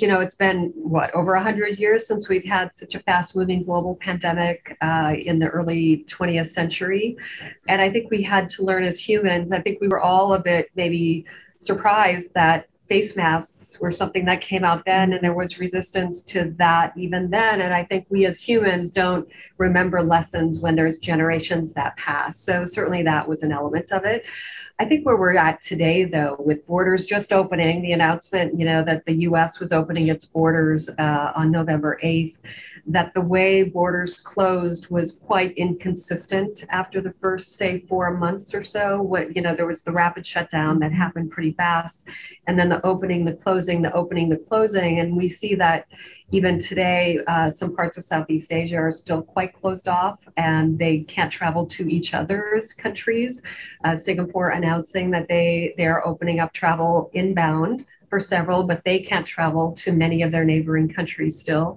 you know, it's been what, over 100 years since we've had such a fast-moving global pandemic in the early 20th century. And I think we had to learn as humans. I think we were all a bit maybe surprised that face masks were something that came out then, and there was resistance to that even then. And I think we as humans don't remember lessons when there's generations that pass. So certainly that was an element of it. I think where we're at today, though, with borders just opening, the announcement, you know, that the U.S. was opening its borders on November 8th, that the way borders closed was quite inconsistent after the first, say, 4 months or so. What, you know, there was the rapid shutdown that happened pretty fast, and then the opening, the closing, the opening, the closing. And we see that even today, some parts of Southeast Asia are still quite closed off, and they can't travel to each other's countries. Singapore announcing that they're opening up travel inbound for several, but they can't travel to many of their neighboring countries still.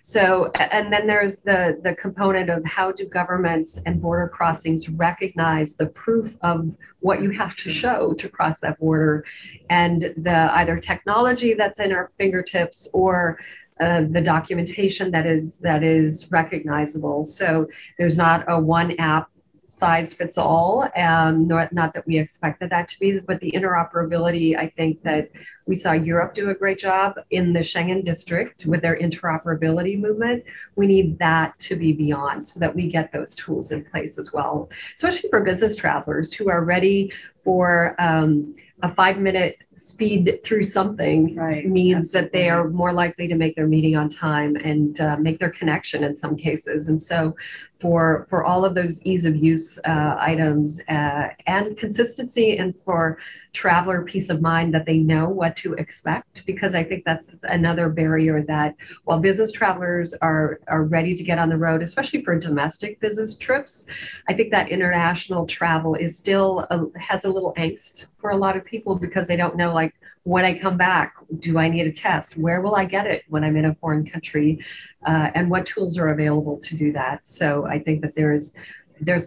So, and then there's the component of how do governments and border crossings recognize the proof of what you have to show to cross that border, and the either technology that's in our fingertips or the documentation that is recognizable. So there's not a one app size fits all, not that we expected that to be, but the interoperability, I think that we saw Europe do a great job in the Schengen district with their interoperability movement. We need that to be beyond so that we get those tools in place as well, especially for business travelers who are ready for a 5-minute speed through something. Right. Means that they are more likely to make their meeting on time and make their connection in some cases. And so for all of those ease of use items and consistency, and for traveler peace of mind that they know what to expect, because I think that's another barrier that while business travelers are ready to get on the road, especially for domestic business trips, I think that international travel is still has a little angst for a lot of people, because they don't know, like, when I come back, do I need a test? Where will I get it when I'm in a foreign country? And what tools are available to do that? So I think that there's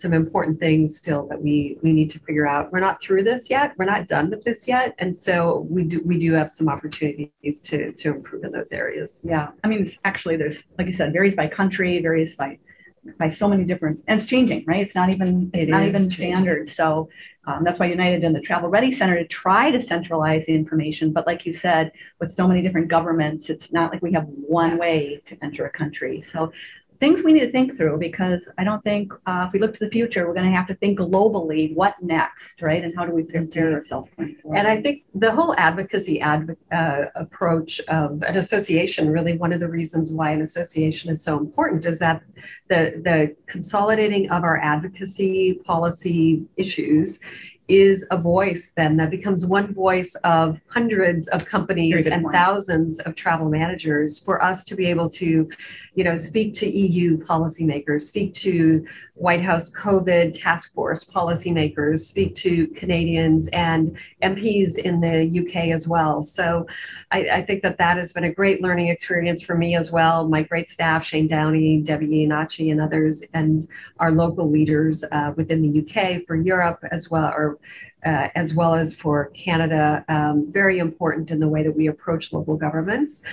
some important things still that we need to figure out. We're not through this yet. We're not done with this yet. And so we do have some opportunities to improve in those areas. Yeah. I mean, actually, there's, like you said, varies by country, varies by so many different, and it's changing, right? It's not even standard. So that's why United and the Travel Ready Center to try to centralize the information. But like you said, with so many different governments, it's not like we have one way to enter a country. So things we need to think through, because I don't think if we look to the future, we're going to have to think globally, what next, right? And how do we prepare ourselves going forward? And I think the whole advocacy approach of an association, really one of the reasons why an association is so important is that the consolidating of our advocacy policy issues is a voice then that becomes one voice of hundreds of companies and thousands of travel managers, for us to be able to, you know, speak to EU policymakers, speak to White House COVID task force policymakers, speak to Canadians and MPs in the UK as well. So I think that has been a great learning experience for me as well. My great staff, Shane Downey, Debbie Iannacci, and others, and our local leaders within the UK, for Europe as well as for Canada, very important in the way that we approach local governments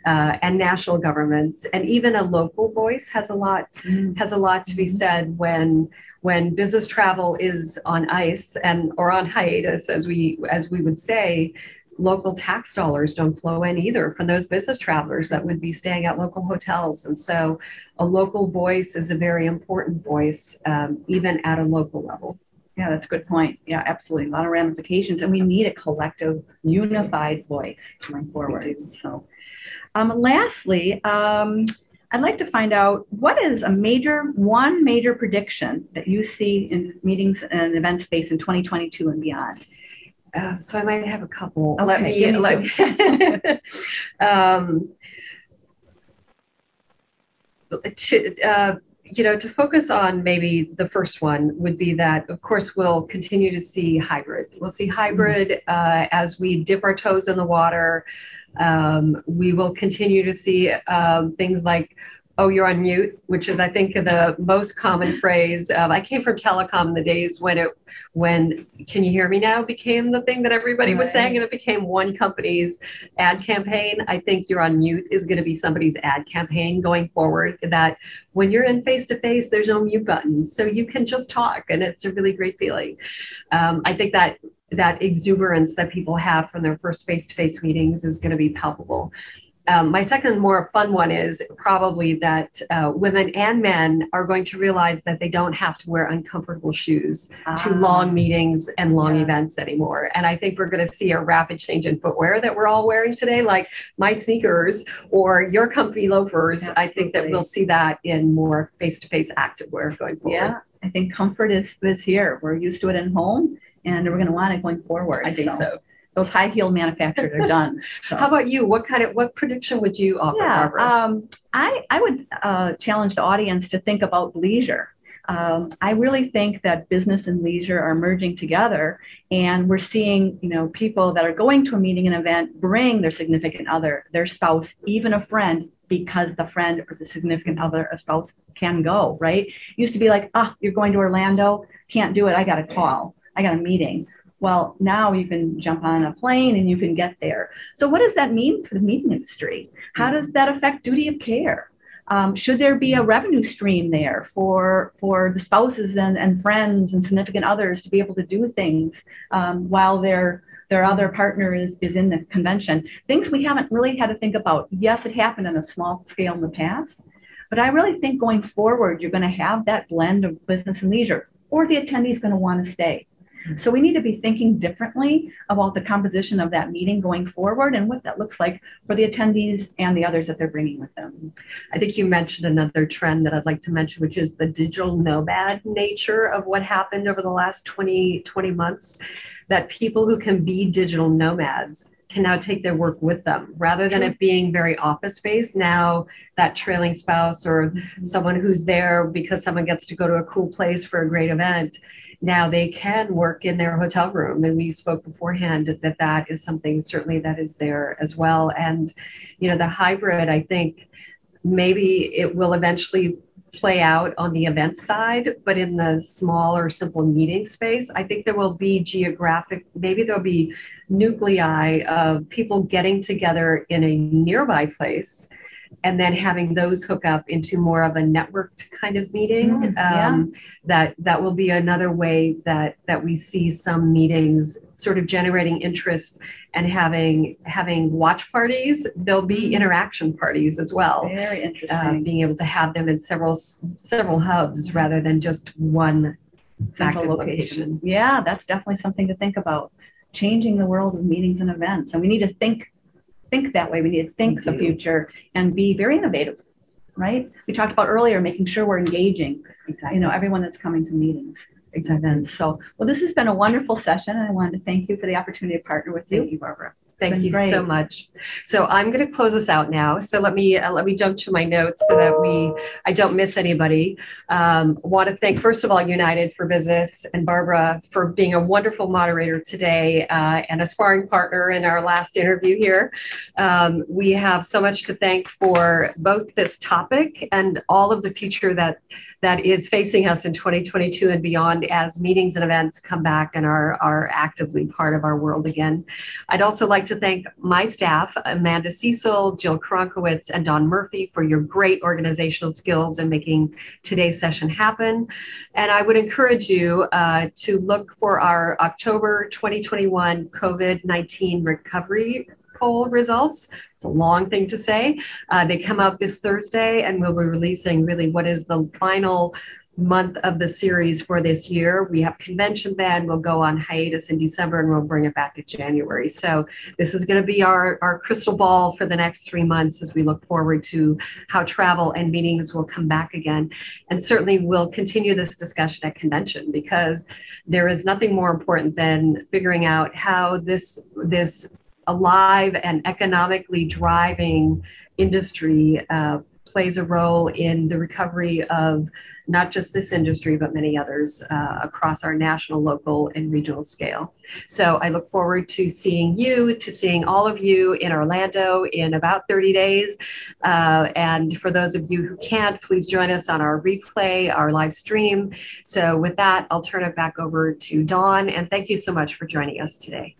and national governments. And even a local voice has a lot to be said when business travel is on ice or on hiatus, as we would say. Local tax dollars don't flow in either from those business travelers that would be staying at local hotels. And so a local voice is a very important voice, even at a local level. Yeah, that's a good point. Yeah, absolutely. A lot of ramifications, and we need a collective, unified voice going forward. So, lastly, I'd like to find out, what is one major prediction that you see in meetings and event space in 2022 and beyond? So I might have a couple. Okay, to focus on maybe the first one would be that, of course, we'll continue to see hybrid. We'll see hybrid as we dip our toes in the water. We will continue to see things like Oh, you're on mute, which is, I think, the most common phrase. I came from telecom in the days when "can you hear me now" became the thing that everybody was saying, and it became one company's ad campaign. I think "you're on mute" is going to be somebody's ad campaign going forward. That when you're in face to face, there's no mute button, so you can just talk, and it's a really great feeling. I think that exuberance that people have from their first face-to-face meetings is going to be palpable. My second more fun one is probably that women and men are going to realize that they don't have to wear uncomfortable shoes to long meetings and long events anymore. And I think we're going to see a rapid change in footwear that we're all wearing today, like my sneakers or your comfy loafers. Absolutely. I think that we'll see that in more face-to-face activewear going forward. Yeah, I think comfort is here. We're used to it in home, and we're going to want it going forward. I think so. Those high heel manufacturers are done. So. How about you? What prediction would you offer, Barbara? I would challenge the audience to think about leisure. I really think that business and leisure are merging together, and we're seeing, people that are going to a meeting and event bring their significant other, their spouse, even a friend, because the friend or the significant other, a spouse, can go, right? It used to be like, you're going to Orlando, can't do it, I got a call, I got a meeting. Well, now you can jump on a plane and you can get there. So what does that mean for the meeting industry? How does that affect duty of care? Should there be a revenue stream there for the spouses and friends and significant others to be able to do things while their other partner is in the convention? Things we haven't really had to think about. Yes, it happened on a small scale in the past, but I really think going forward, you're going to have that blend of business and leisure, or the attendee is going to want to stay. So we need to be thinking differently about the composition of that meeting going forward and what that looks like for the attendees and the others that they're bringing with them. I think you mentioned another trend that I'd like to mention, which is the digital nomad nature of what happened over the last 20 months, that people who can be digital nomads can now take their work with them rather than it being very office-based. Now that trailing spouse or someone who's there because someone gets to go to a cool place for a great event, now they can work in their hotel room. And we spoke beforehand that is something certainly that is there as well. And, the hybrid, I think maybe it will eventually play out on the event side, but in the small or simple meeting space, I think there will be maybe there'll be nuclei of people getting together in a nearby place and then having those hook up into more of a networked kind of meeting. That will be another way that we see some meetings sort of generating interest and having watch parties. There'll be interaction parties as well. Very interesting. Being able to have them in several hubs rather than just one central location. Yeah, that's definitely something to think about. Changing the world of meetings and events. And we need to think that way. We need to think the future and be very innovative, right? We talked about earlier, making sure we're engaging, everyone that's coming to meetings. Exactly. So, well, this has been a wonderful session, and I wanted to thank you for the opportunity to partner with you. Thank you, Barbara. Thank you so much. So I'm going to close us out now. So let me jump to my notes so that I don't miss anybody. Want to thank, first of all, United for Business and Barbara for being a wonderful moderator today and a sparring partner in our last interview here. We have so much to thank for both this topic and all of the future that is facing us in 2022 and beyond as meetings and events come back and are actively part of our world again. I'd also like to thank my staff, Amanda Cecil, Jill Kronkowitz, and Dawn Murphy, for your great organizational skills in making today's session happen. And I would encourage you to look for our October 2021 COVID-19 recovery poll results. It's a long thing to say. They come out this Thursday, and we'll be releasing really what is the final month of the series for this year. We have convention then, we'll go on hiatus in December, and we'll bring it back in January. So this is going to be our crystal ball for the next 3 months as we look forward to how travel and meetings will come back again. And certainly we'll continue this discussion at convention, because there is nothing more important than figuring out how this alive and economically driving industry plays a role in the recovery of not just this industry, but many others across our national, local, and regional scale. So I look forward to seeing all of you in Orlando in about 30 days. And for those of you who can't, please join us on our replay, our live stream. So with that, I'll turn it back over to Dawn, and thank you so much for joining us today.